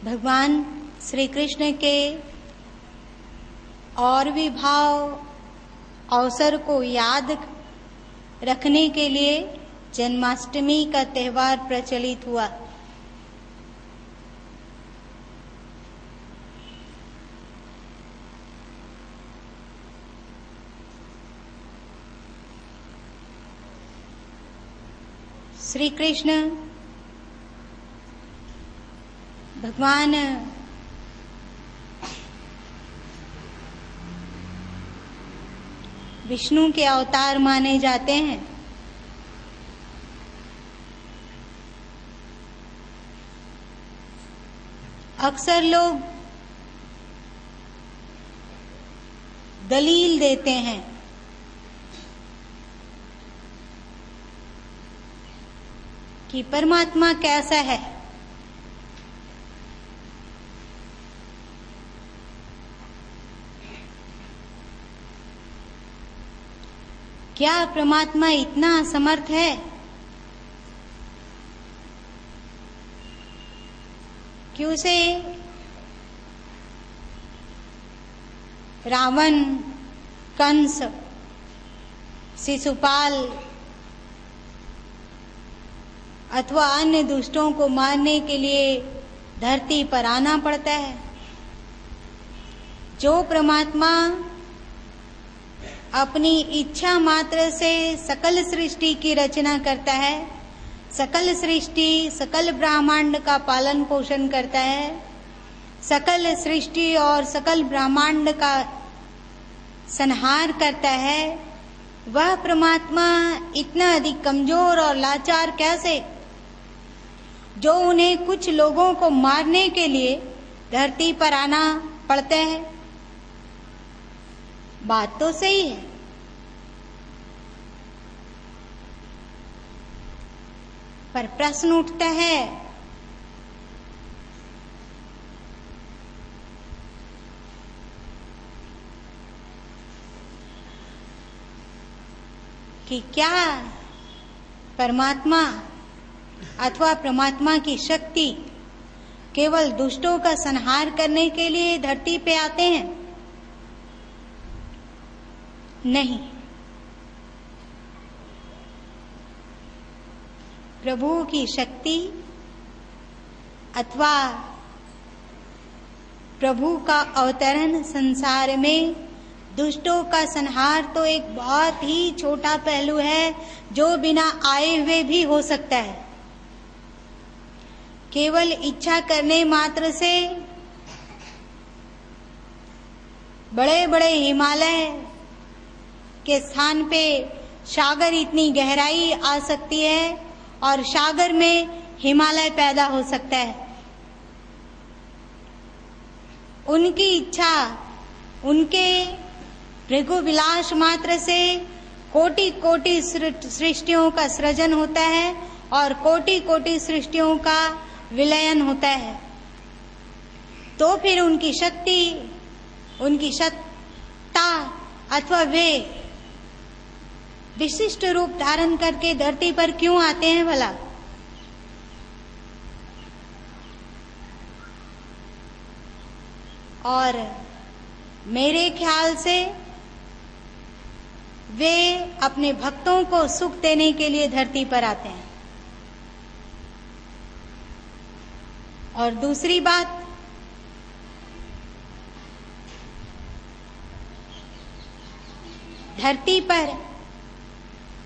भगवान श्री कृष्ण के और भी भाव अवसर को याद रखने के लिए जन्माष्टमी का त्यौहार प्रचलित हुआ। श्री कृष्ण भगवान विष्णु के अवतार माने जाते हैं। अक्सर लोग दलील देते हैं कि परमात्मा कैसा है। क्या परमात्मा इतना असमर्थ है कि उसे रावण, कंस, शिशुपाल अथवा अन्य दुष्टों को मारने के लिए धरती पर आना पड़ता है? जो परमात्मा अपनी इच्छा मात्र से सकल सृष्टि की रचना करता है, सकल सृष्टि, सकल ब्रह्मांड का पालन पोषण करता है, सकल सृष्टि और सकल ब्रह्मांड का संहार करता है, वह परमात्मा इतना अधिक कमजोर और लाचार कैसे, जो उन्हें कुछ लोगों को मारने के लिए धरती पर आना पड़ता है? बात तो सही है, पर प्रश्न उठता है कि क्या परमात्मा अथवा परमात्मा की शक्ति केवल दुष्टों का संहार करने के लिए धरती पे आते हैं? नहीं, प्रभु की शक्ति अथवा प्रभु का अवतरण संसार में दुष्टों का संहार तो एक बहुत ही छोटा पहलू है, जो बिना आए हुए भी हो सकता है। केवल इच्छा करने मात्र से बड़े बड़े हिमालय के स्थान पे सागर इतनी गहराई आ सकती है और सागर में हिमालय पैदा हो सकता है। उनकी इच्छा, उनके भृगु विलास मात्र से कोटि कोटि सृष्टियों का सृजन होता है और कोटि कोटि सृष्टियों का विलयन होता है। तो फिर उनकी शक्ति, उनकी सत्ता अथवा वे विशिष्ट रूप धारण करके धरती पर क्यों आते हैं भला? और मेरे ख्याल से वे अपने भक्तों को सुख देने के लिए धरती पर आते हैं। और दूसरी बात, धरती पर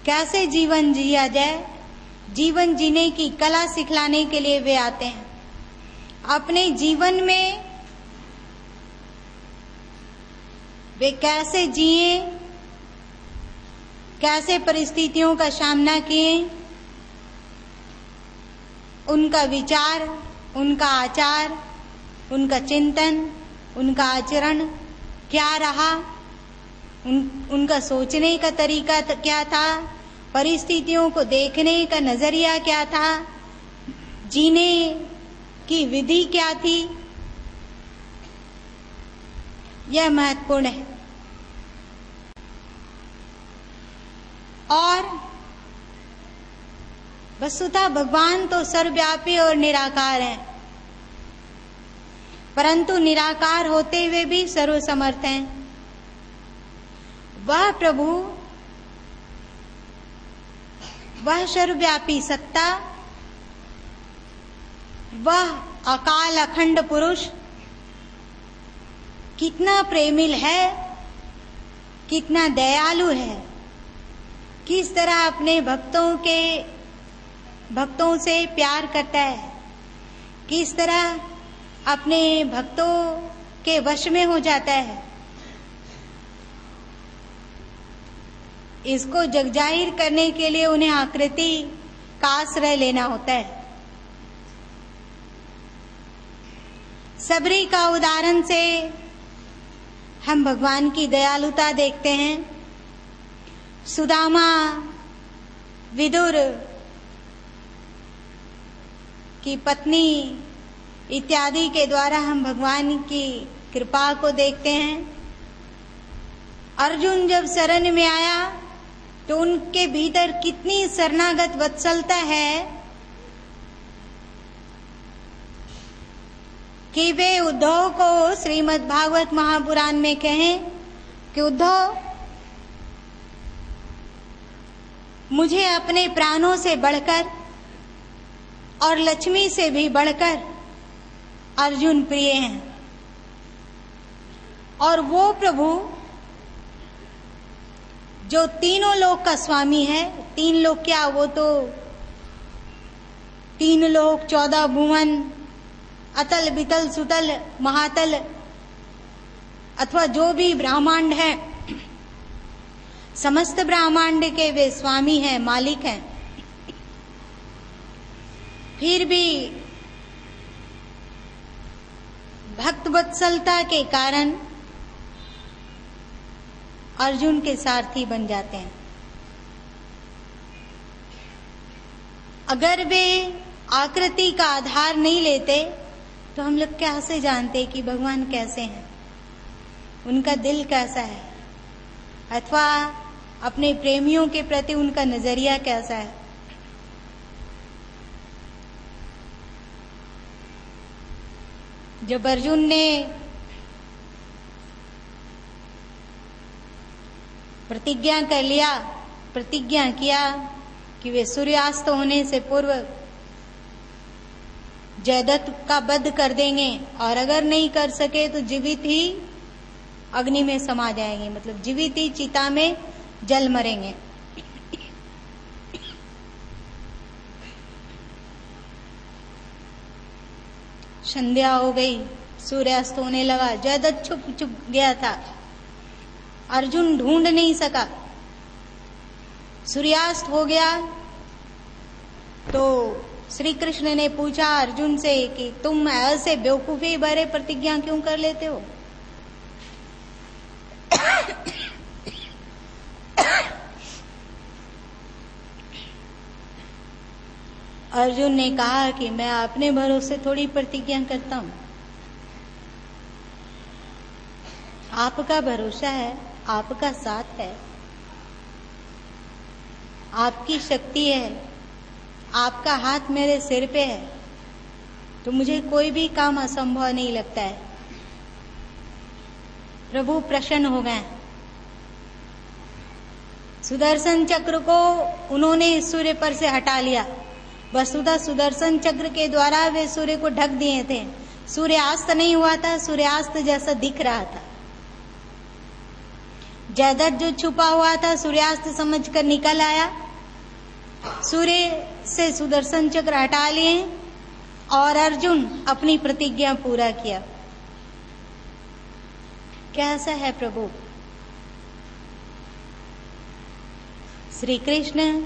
कैसे जीवन जिया जाए, जीवन जीने की कला सिखलाने के लिए वे आते हैं। अपने जीवन में वे कैसे जिए, कैसे परिस्थितियों का सामना किए, उनका विचार, उनका आचार, उनका चिंतन, उनका आचरण क्या रहा, उनका सोचने का तरीका क्या था, परिस्थितियों को देखने का नजरिया क्या था, जीने की विधि क्या थी, यह महत्वपूर्ण है। और वस्तुतः भगवान तो सर्वव्यापी और निराकार हैं। परंतु निराकार होते हुए भी सर्वसमर्थ हैं। वह प्रभु, वह सर्वव्यापी सत्ता, वह अकाल अखंड पुरुष कितना प्रेमिल है, कितना दयालु है, किस तरह अपने भक्तों से प्यार करता है, किस तरह अपने भक्तों के वश में हो जाता है। इसको जगजाहिर करने के लिए उन्हें आकृति का आश्रय लेना होता है। सबरी का उदाहरण से हम भगवान की दयालुता देखते हैं। सुदामा, विदुर की पत्नी इत्यादि के द्वारा हम भगवान की कृपा को देखते हैं। अर्जुन जब शरण में आया तो उनके भीतर कितनी शरणागत वत्सलता है कि वे उद्धव को श्रीमद् भागवत महापुराण में कहें कि उद्धव, मुझे अपने प्राणों से बढ़कर और लक्ष्मी से भी बढ़कर अर्जुन प्रिय हैं। और वो प्रभु जो तीनों लोक का स्वामी है, तीन लोक क्या, वो तो तीन लोक, 14 भुवन, अतल वितल सुतल महातल अथवा जो भी ब्रह्मांड है, समस्त ब्रह्मांड के वे स्वामी हैं, मालिक हैं। फिर भी भक्त वत्सलता के कारण अर्जुन के सारथी बन जाते हैं। अगर वे आकृति का आधार नहीं लेते तो हम लोग कैसे जानते कि भगवान कैसे हैं, उनका दिल कैसा है, अथवा अपने प्रेमियों के प्रति उनका नजरिया कैसा है। जब अर्जुन ने प्रतिज्ञा किया कि वे सूर्यास्त होने से पूर्व जयदत्त का वध कर देंगे और अगर नहीं कर सके तो जीवित ही अग्नि में समा जाएंगे, मतलब जीवित ही चिता में जल मरेंगे। संध्या हो गई, सूर्यास्त होने लगा, जयदत्त छुप गया था, अर्जुन ढूंढ नहीं सका। सूर्यास्त हो गया तो श्री कृष्ण ने पूछा अर्जुन से कि तुम ऐसे बेवकूफी भरे प्रतिज्ञा क्यों कर लेते हो? अर्जुन ने कहा कि मैं अपने भरोसे थोड़ी प्रतिज्ञा करता हूं, आपका भरोसा है, आपका साथ है, आपकी शक्ति है, आपका हाथ मेरे सिर पे है, तो मुझे कोई भी काम असंभव नहीं लगता है। प्रभु प्रसन्न हो गए। सुदर्शन चक्र को उन्होंने सूर्य पर से हटा लिया। वसुधा सुदर्शन चक्र के द्वारा वे सूर्य को ढक दिए थे। सूर्यास्त नहीं हुआ था, सूर्यास्त जैसा दिख रहा था। जयदत्त जो छुपा हुआ था सूर्यास्त समझकर निकल आया। सूर्य से सुदर्शन चक्र हटा लिए और अर्जुन अपनी प्रतिज्ञा पूरा किया। कैसा है प्रभु? श्री कृष्ण,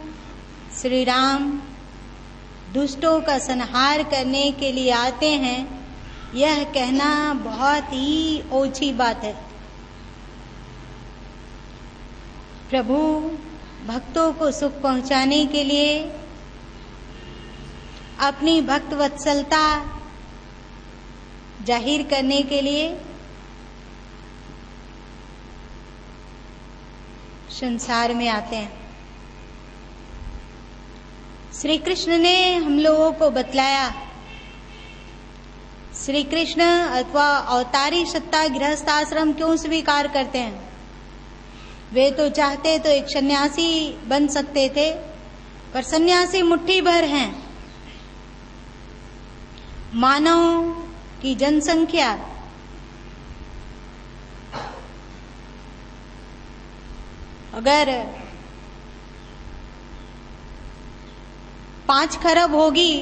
श्री राम दुष्टों का संहार करने के लिए आते हैं, यह कहना बहुत ही ओछी बात है। प्रभु भक्तों को सुख पहुंचाने के लिए अपनी भक्त वत्सलता जाहिर करने के लिए संसार में आते हैं। श्री कृष्ण ने हम लोगों को बतलाया श्री कृष्ण अथवा अवतारी सत्ता गृहस्थ आश्रम क्यों स्वीकार करते हैं? वे तो चाहते तो एक सन्यासी बन सकते थे, पर सन्यासी मुट्ठी भर हैं। मानव की जनसंख्या अगर 5 खरब होगी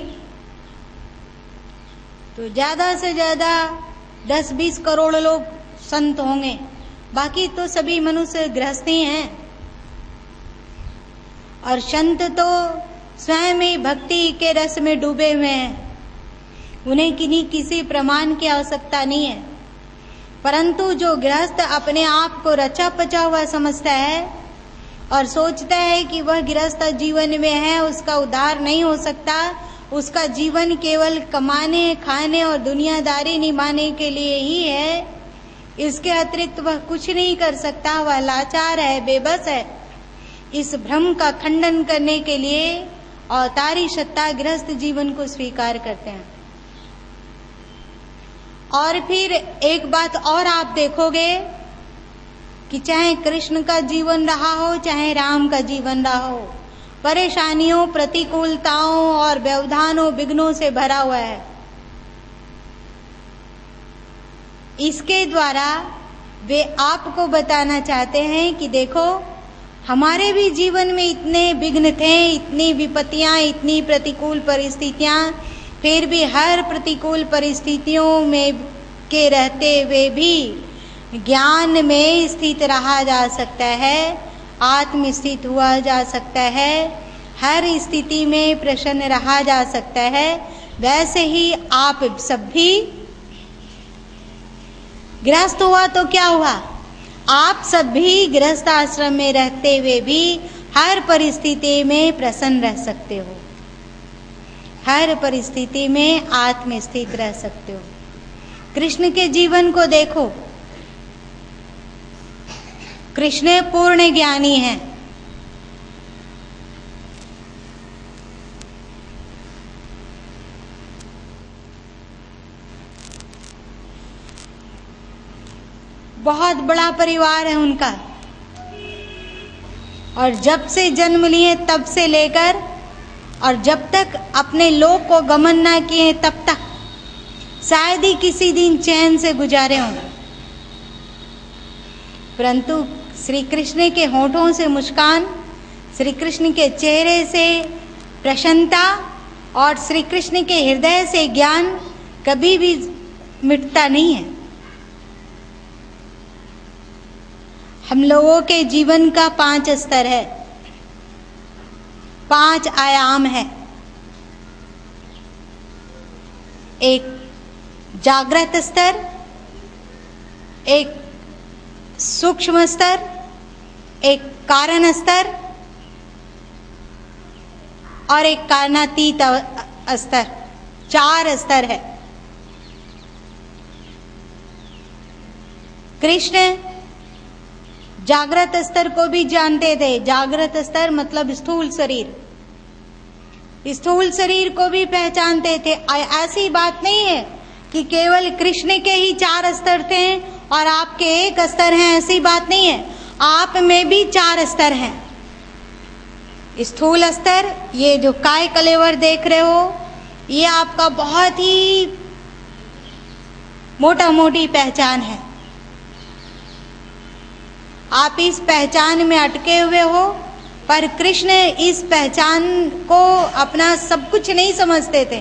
तो ज्यादा से ज्यादा 10-20 करोड़ लोग संत होंगे, बाकी तो सभी मनुष्य गृहस्थी हैं। और संत तो स्वयं ही भक्ति के रस में डूबे हुए हैं, उन्हें किसी प्रमाण की आवश्यकता नहीं है। परंतु जो गृहस्थ अपने आप को रचा पचा हुआ समझता है और सोचता है कि वह गृहस्थ जीवन में है, उसका उद्धार नहीं हो सकता, उसका जीवन केवल कमाने खाने और दुनियादारी निभाने के लिए ही है, इसके अतिरिक्त वह कुछ नहीं कर सकता, वह लाचार है, बेबस है। इस भ्रम का खंडन करने के लिए अवतारी सत्ता गृहस्थ जीवन को स्वीकार करते हैं। और फिर एक बात और आप देखोगे कि चाहे कृष्ण का जीवन रहा हो, चाहे राम का जीवन रहा हो, परेशानियों, प्रतिकूलताओं और व्यवधानों, विघ्नों से भरा हुआ है। इसके द्वारा वे आपको बताना चाहते हैं कि देखो, हमारे भी जीवन में इतने विघ्न थे, इतनी विपत्तियां, इतनी प्रतिकूल परिस्थितियां, फिर भी हर प्रतिकूल परिस्थितियों में के रहते हुए भी ज्ञान में स्थित रहा जा सकता है, आत्म स्थित हुआ जा सकता है, हर स्थिति में प्रसन्न रहा जा सकता है। वैसे ही आप सब भी गृहस्थ हुआ तो क्या हुआ, आप सब भी गृहस्थ आश्रम में रहते हुए भी हर परिस्थिति में प्रसन्न रह सकते हो, हर परिस्थिति में आत्म स्थित रह सकते हो। कृष्ण के जीवन को देखो, कृष्ण पूर्ण ज्ञानी हैं। बहुत बड़ा परिवार है उनका, और जब से जन्म लिए तब से लेकर और जब तक अपने लोक को गमन ना किए तब तक शायद ही किसी दिन चैन से गुजारे हों। परंतु श्री कृष्ण के होठों से मुस्कान, श्री कृष्ण के चेहरे से प्रसन्नता और श्री कृष्ण के हृदय से ज्ञान कभी भी मिटता नहीं है। हम लोगों के जीवन का 5 स्तर है, 5 आयाम है। एक जागृत स्तर, एक सूक्ष्म स्तर, एक कारण स्तर और एक कारणातीत स्तर, 4 स्तर है। कृष्ण जागृत स्तर को भी जानते थे। जागृत स्तर मतलब स्थूल शरीर, स्थूल शरीर को भी पहचानते थे। ऐसी बात नहीं है कि केवल कृष्ण के ही 4 स्तर थे और आपके 1 स्तर हैं, ऐसी बात नहीं है। आप में भी 4 स्तर हैं। स्थूल स्तर, ये जो काय कलेवर देख रहे हो, ये आपका बहुत ही मोटा मोटी पहचान है। आप इस पहचान में अटके हुए हो, पर कृष्ण इस पहचान को अपना सब कुछ नहीं समझते थे।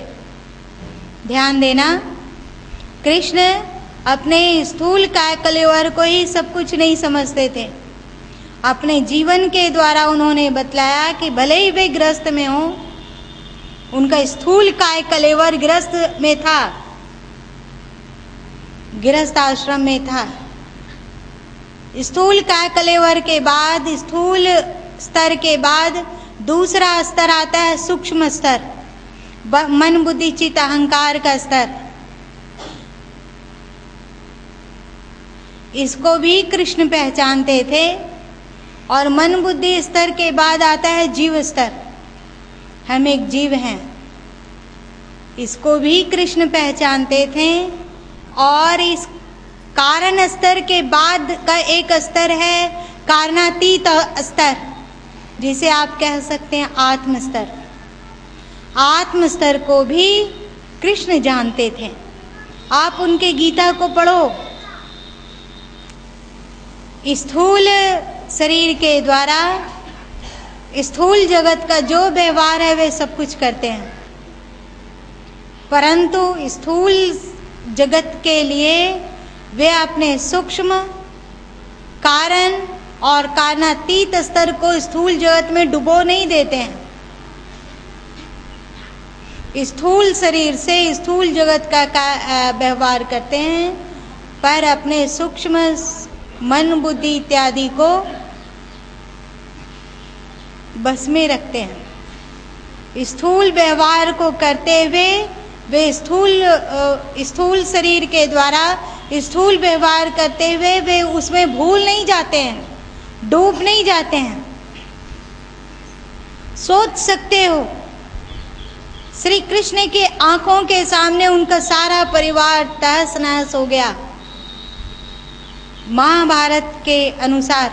ध्यान देना, कृष्ण अपने स्थूल काय कलेवर को ही सब कुछ नहीं समझते थे। अपने जीवन के द्वारा उन्होंने बतलाया कि भले ही वे गृहस्थ में हो, उनका स्थूल काय कलेवर गृहस्थ में था, गृहस्थ आश्रम में था। स्थूल काय कलेवर के बाद, स्थूल स्तर के बाद दूसरा स्तर आता है सूक्ष्म स्तर, मन बुद्धि चित्त अहंकार का स्तर। इसको भी कृष्ण पहचानते थे। और मन बुद्धि स्तर के बाद आता है जीव स्तर। हम एक जीव हैं। इसको भी कृष्ण पहचानते थे। और इस कारण स्तर के बाद का एक स्तर है कारणातीत स्तर, जिसे आप कह सकते हैं आत्म स्तर। आत्म स्तर को भी कृष्ण जानते थे। आप उनके गीता को पढ़ो। स्थूल शरीर के द्वारा स्थूल जगत का जो व्यवहार है वे सब कुछ करते हैं, परंतु स्थूल जगत के लिए वे अपने सूक्ष्म कारण और कारणातीत स्तर को स्थूल जगत में डुबो नहीं देते हैं। स्थूल शरीर से स्थूल जगत का व्यवहार करते हैं, पर अपने सूक्ष्म मन बुद्धि इत्यादि को बस में रखते हैं। स्थूल व्यवहार को करते हुए वे स्थूल शरीर के द्वारा स्थूल व्यवहार करते हुए वे उसमें भूल नहीं जाते हैं, डूब नहीं जाते हैं। सोच सकते हो, श्री कृष्ण के आंखों के सामने उनका सारा परिवार तहस नहस हो गया। महाभारत के अनुसार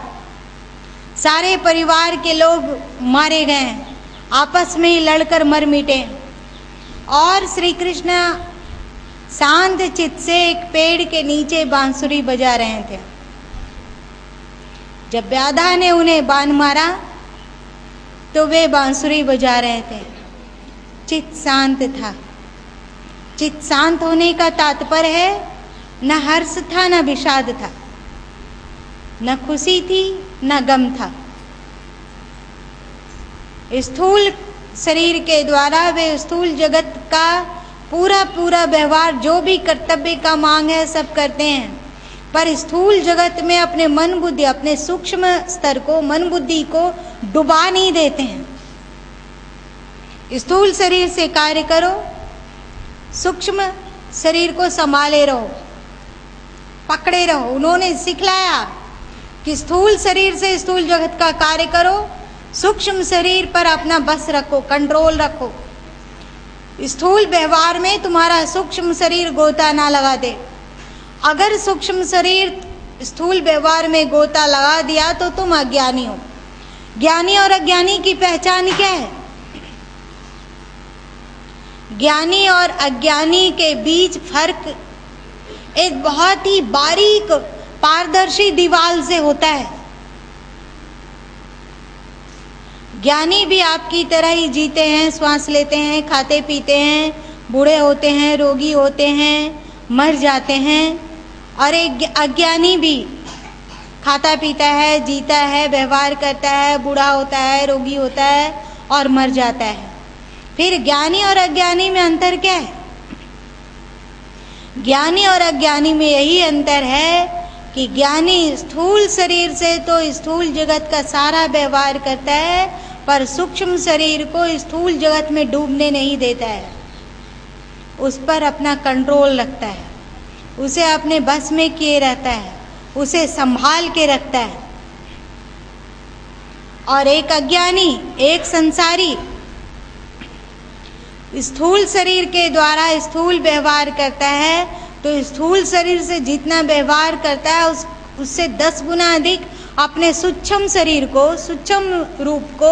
सारे परिवार के लोग मारे गए, आपस में ही लड़कर मर मिटे। और श्री कृष्ण शांत चित्त से एक पेड़ के नीचे बांसुरी बजा रहे थे। जब व्याधा ने उन्हें बाण मारा तो वे बांसुरी बजा रहे थे। चित्त शांत था। चित्त शांत होने का तात्पर्य है न हर्ष था न विषाद था, न खुशी थी न गम था। स्थूल शरीर के द्वारा वे स्थूल जगत का पूरा व्यवहार जो भी कर्तव्य का मांग है सब करते हैं, पर स्थूल जगत में अपने मन बुद्धि, अपने सूक्ष्म स्तर को, मन बुद्धि को डुबा नहीं देते हैं। स्थूल शरीर से कार्य करो, सूक्ष्म शरीर को संभाले रहो, पकड़े रहो। उन्होंने सिखलाया कि स्थूल शरीर से स्थूल जगत का कार्य करो, सूक्ष्म शरीर पर अपना बस रखो, कंट्रोल रखो। स्थूल व्यवहार में तुम्हारा सूक्ष्म शरीर गोता ना लगा दे। अगर सूक्ष्म शरीर स्थूल व्यवहार में गोता लगा दिया तो तुम अज्ञानी हो। ज्ञानी और अज्ञानी की पहचान क्या है? ज्ञानी और अज्ञानी के बीच फर्क एक बहुत ही बारीक पारदर्शी दीवार से होता है। ज्ञानी भी आपकी तरह ही जीते हैं, श्वास लेते हैं, खाते पीते हैं, बूढ़े होते हैं, रोगी होते हैं, मर जाते हैं। और एक अज्ञानी भी खाता पीता है, जीता है, व्यवहार करता है, बूढ़ा होता है, रोगी होता है और मर जाता है। फिर ज्ञानी और अज्ञानी में अंतर क्या है? ज्ञानी और अज्ञानी में यही अंतर है कि ज्ञानी स्थूल शरीर से तो स्थूल जगत का सारा व्यवहार करता है, पर सूक्ष्म शरीर को स्थूल जगत में डूबने नहीं देता है। उस पर अपना कंट्रोल रखता है, उसे अपने बस में किए रहता है, उसे संभाल के रखता है। और एक अज्ञानी, एक संसारी स्थूल शरीर के द्वारा स्थूल व्यवहार करता है, तो स्थूल शरीर से जितना व्यवहार करता है उससे 10 गुना अधिक अपने सूक्ष्म शरीर को, सूक्ष्म रूप को,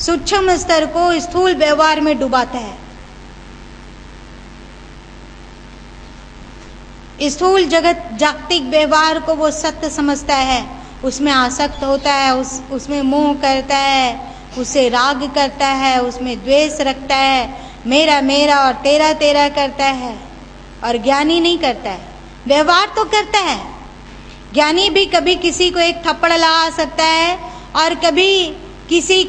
सूक्ष्म स्तर को स्थूल व्यवहार में डुबाता है। स्थूल जगत जागतिक व्यवहार को वो सत्य समझता है, उसमें आसक्त होता है, उसमें मोह करता है, उसे राग करता है, उसमें द्वेष रखता है, मेरा मेरा और तेरा तेरा करता है। और ज्ञानी नहीं करता है, व्यवहार तो करता है। ज्ञानी भी कभी किसी को एक थप्पड़ लगा सकता है और कभी किसी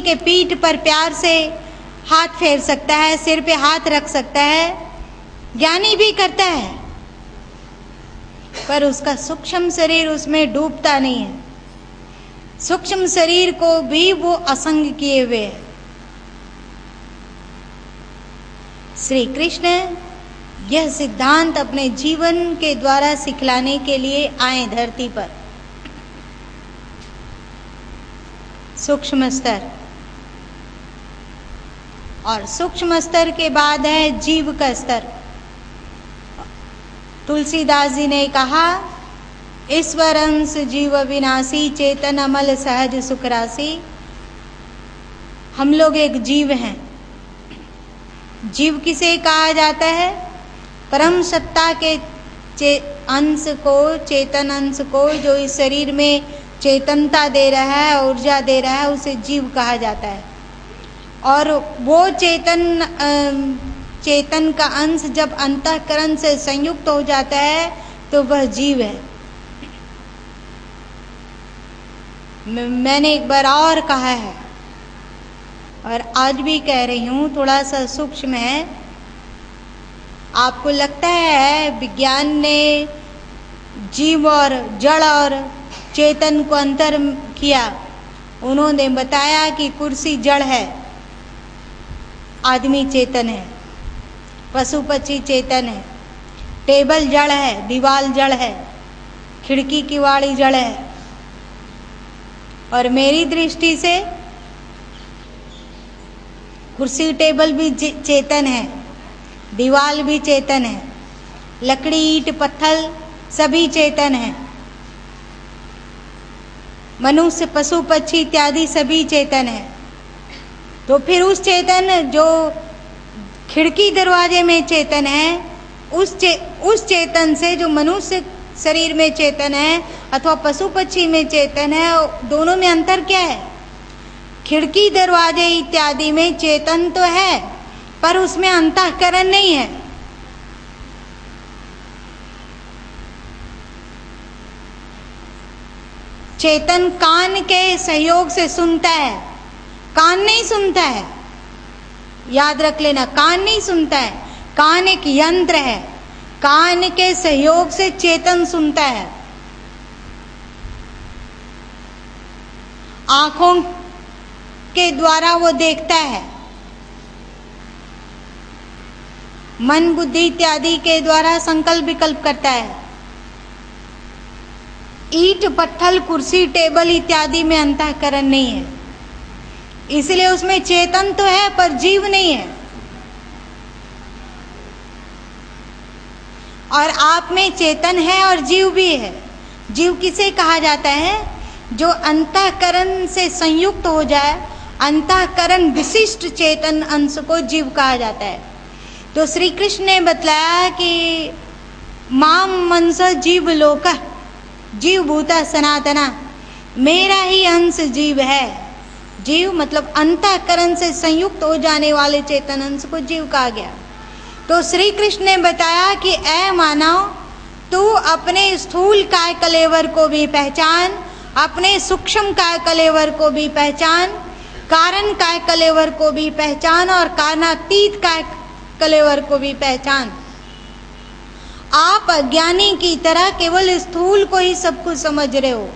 के पीठ पर प्यार से हाथ फेर सकता है, सिर पे हाथ रख सकता है। ज्ञानी भी करता है, पर उसका सूक्ष्म शरीर उसमें डूबता नहीं है। सूक्ष्म शरीर को भी वो असंग किए हुए है। श्री कृष्ण यह सिद्धांत अपने जीवन के द्वारा सिखलाने के लिए आए धरती पर। सूक्ष्म स्तर और सूक्ष्म स्तर के बाद है जीव का स्तर। तुलसीदास जी ने कहा, ईश्वर अंश जीव विनाशी, चेतन अमल सहज सुख राशि। हम लोग एक जीव हैं। जीव किसे कहा जाता है? परम सत्ता के अंश को, चेतन अंश को, जो इस शरीर में चेतनता दे रहा है, ऊर्जा दे रहा है, उसे जीव कहा जाता है। और वो चेतन का अंश जब अंतःकरण से संयुक्त हो जाता है तो वह जीव है। मैंने एक बार और कहा है और आज भी कह रही हूँ, थोड़ा सा सूक्ष्म है। आपको लगता है विज्ञान ने जीव और जड़ और चेतन को अंतर किया। उन्होंने बताया कि कुर्सी जड़ है, आदमी चेतन है, पशु पक्षी चेतन है, टेबल जड़ है, दीवार जड़ है, खिड़की की वाड़ी जड़ है। और मेरी दृष्टि से कुर्सी टेबल भी चेतन है, दीवार भी चेतन है, लकड़ी ईंट पत्थर सभी चेतन है, मनुष्य पशु पक्षी इत्यादि सभी चेतन है। तो फिर उस चेतन जो खिड़की दरवाजे में चेतन है, उस चेतन से जो मनुष्य शरीर में चेतन है अथवा पशु पक्षी में चेतन है, दोनों में अंतर क्या है? खिड़की दरवाजे इत्यादि में चेतन तो है पर उसमें अंतःकरण नहीं है। चेतन कान के सहयोग से सुनता है, कान नहीं सुनता है। याद रख लेना, कान नहीं सुनता है, कान एक यंत्र है। कान के सहयोग से चेतन सुनता है। आंखों के द्वारा वो देखता है, मन बुद्धि इत्यादि के द्वारा संकल्प विकल्प करता है। ईंट पत्थर कुर्सी टेबल इत्यादि में अंतःकरण नहीं है, इसलिए उसमें चेतन तो है पर जीव नहीं है। और आप में चेतन है और जीव भी है। जीव किसे कहा जाता है? जो अंतःकरण से संयुक्त हो जाए, अंतःकरण विशिष्ट चेतन अंश को जीव कहा जाता है। तो श्री कृष्ण ने बतलाया कि माम मनस जीव लोक, जीव भूता सनातना, मेरा ही अंश जीव है। जीव मतलब अंतःकरण से संयुक्त हो जाने वाले चेतन अंश को जीव कहा गया। तो श्री कृष्ण ने बताया कि ऐ मानव, तू अपने स्थूल काय कलेवर को भी पहचान, अपने सूक्ष्म काय कलेवर को भी पहचान, कारण काय कलेवर को भी पहचान और कारणातीत काय कलेवर को भी पहचान। आप अज्ञानी की तरह केवल स्थूल को ही सब कुछ समझ रहे हो,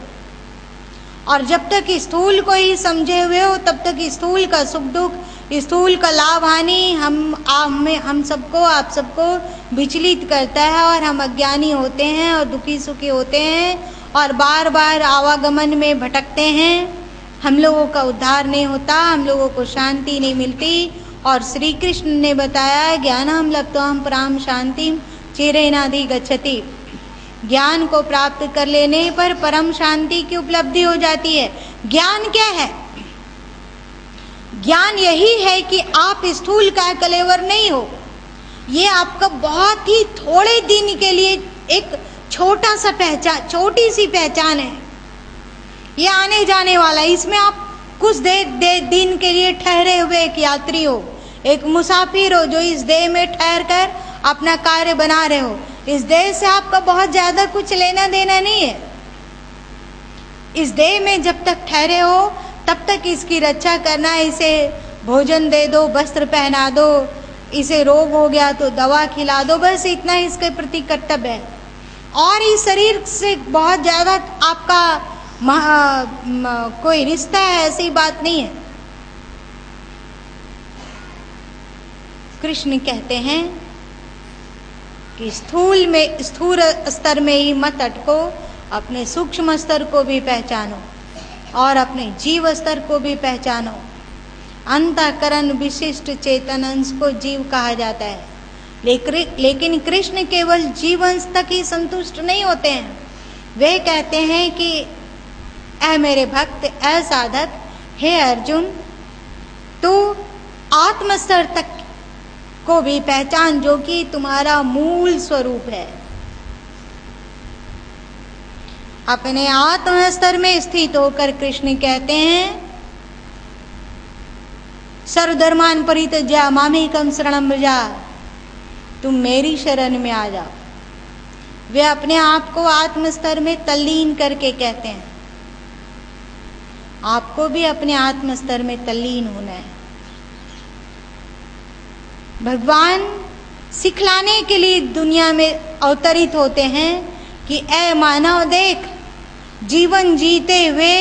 और जब तक स्थूल को ही समझे हुए हो तब तक स्थूल का सुख दुख, स्थूल का लाभ हानि हम सबको, आप सबको विचलित करता है और हम अज्ञानी होते हैं और दुखी सुखी होते हैं और बार बार आवागमन में भटकते हैं। हम लोगों का उद्धार नहीं होता, हम लोगों को शांति नहीं मिलती। और श्री कृष्ण ने बताया, ज्ञानम लब्ध्वाम पराम शांतिम चिरेनाधि गच्छति, ज्ञान को प्राप्त कर लेने पर परम शांति की उपलब्धि हो जाती है। ज्ञान क्या है? ज्ञान यही है कि आप स्थूल काय कलेवर नहीं हो। ये आपका बहुत ही थोड़े दिन के लिए एक छोटा सा पहचान, छोटी सी पहचान है। ये आने जाने वाला है। इसमें आप कुछ दिन के लिए ठहरे हुए एक यात्री हो, एक मुसाफिर हो जो इस देह में ठहर कर अपना कार्य बना रहे हो। इस देह से आपका बहुत ज्यादा कुछ लेना देना नहीं है। इस देह में जब तक ठहरे हो तब तक इसकी रक्षा करना, इसे भोजन दे दो, वस्त्र पहना दो, इसे रोग हो गया तो दवा खिला दो, बस इतना ही इसके प्रति कर्तव्य है। और इस शरीर से बहुत ज्यादा आपका कोई रिश्ता है, ऐसी बात नहीं है। कृष्ण कहते हैं कि स्थूल स्तर में ही मत अटको, अपने सूक्ष्म स्तर को भी पहचानो और अपने जीव स्तर को भी पहचानो। अंतःकरण विशिष्ट चेतन अंश को जीव कहा जाता है। लेकिन कृष्ण केवल जीव अंश तक ही संतुष्ट नहीं होते हैं। वे कहते हैं कि ऐ मेरे भक्त, ऐ साधक, हे अर्जुन, तू आत्म स्तर तक को भी पहचान जो कि तुम्हारा मूल स्वरूप है। अपने आत्म स्तर में स्थित होकर कृष्ण कहते हैं सर्वधर्मान परित्यज्य मामेकं शरणं व्रज, तुम मेरी शरण में आ जाओ। वे अपने आप को आत्म स्तर में तल्लीन करके कहते हैं। आपको भी अपने आत्म स्तर में तल्लीन होना है। भगवान सिखलाने के लिए दुनिया में अवतरित होते हैं कि ऐ मानव देख, जीवन जीते हुए,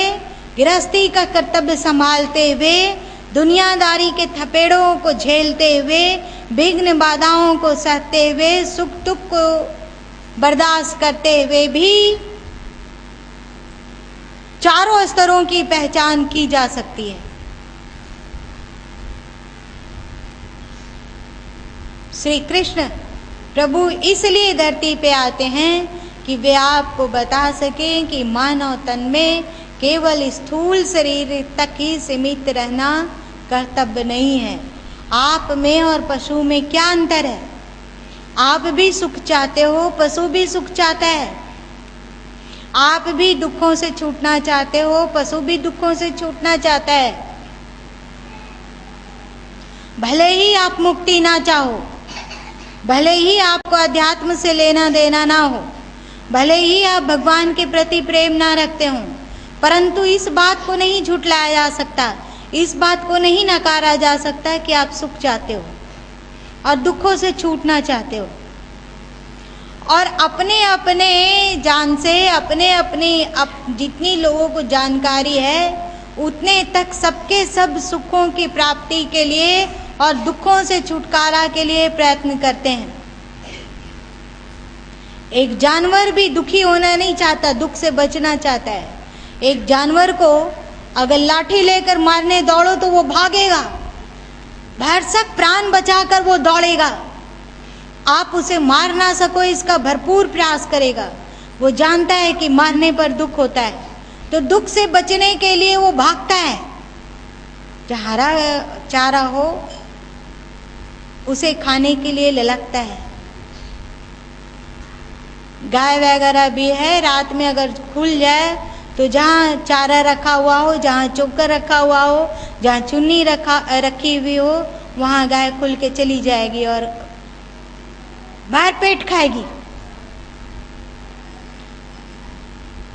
गृहस्थी का कर्तव्य संभालते हुए, दुनियादारी के थपेड़ों को झेलते हुए, विघ्न बाधाओं को सहते हुए, सुख दुख को बर्दाश्त करते हुए भी चारों स्तरों की पहचान की जा सकती है। श्री कृष्ण प्रभु इसलिए धरती पे आते हैं कि वे आपको बता सकें कि मानव तन में केवल स्थूल शरीर तक ही सीमित रहना कर्तव्य नहीं है। आप में और पशु में क्या अंतर है? आप भी सुख चाहते हो, पशु भी सुख चाहता है। आप भी दुखों से छूटना चाहते हो, पशु भी दुखों से छूटना चाहता है। भले ही आप मुक्ति ना चाहो, भले ही आपको अध्यात्म से लेना देना ना हो, भले ही आप भगवान के प्रति प्रेम ना रखते हो, परंतु इस बात को नहीं झुठलाया जा सकता, इस बात को नहीं नकारा जा सकता कि आप सुख चाहते हो और दुखों से छूटना चाहते हो। और अपने अपने जान से जितनी लोगों को जानकारी है उतने तक सबके सब सुखों की प्राप्ति के लिए और दुखों से छुटकारा के लिए प्रयत्न करते हैं। एक जानवर भी दुखी होना नहीं चाहता, दुख से बचना चाहता है। एक जानवर को अगर लाठी लेकर मारने दौड़ो तो वो भागेगा, भरसक प्राण बचाकर वो दौड़ेगा। आप उसे मार ना सको इसका भरपूर प्रयास करेगा। वो जानता है कि मारने पर दुख होता है, तो दुख से बचने के लिए वो भागता है। जहाँ हरा चारा हो उसे खाने के लिए ललकता है। गाय वगैरह भी है, रात में अगर खुल जाए तो जहाँ चारा रखा हुआ हो, जहाँ चोकर रखा हुआ हो, जहाँ चुन्नी रखी हुई हो, वहाँ गाय खुल के चली जाएगी और बाहर पेट खाएगी।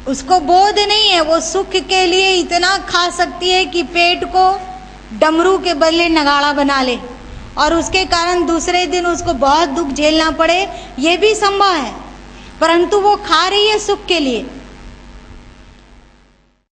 उसको बोध नहीं है, वो सुख के लिए इतना खा सकती है कि पेट को डमरू के बदले नगाड़ा बना ले और उसके कारण दूसरे दिन उसको बहुत दुख झेलना पड़े, ये भी संभव है। परंतु वो खा रही है सुख के लिए।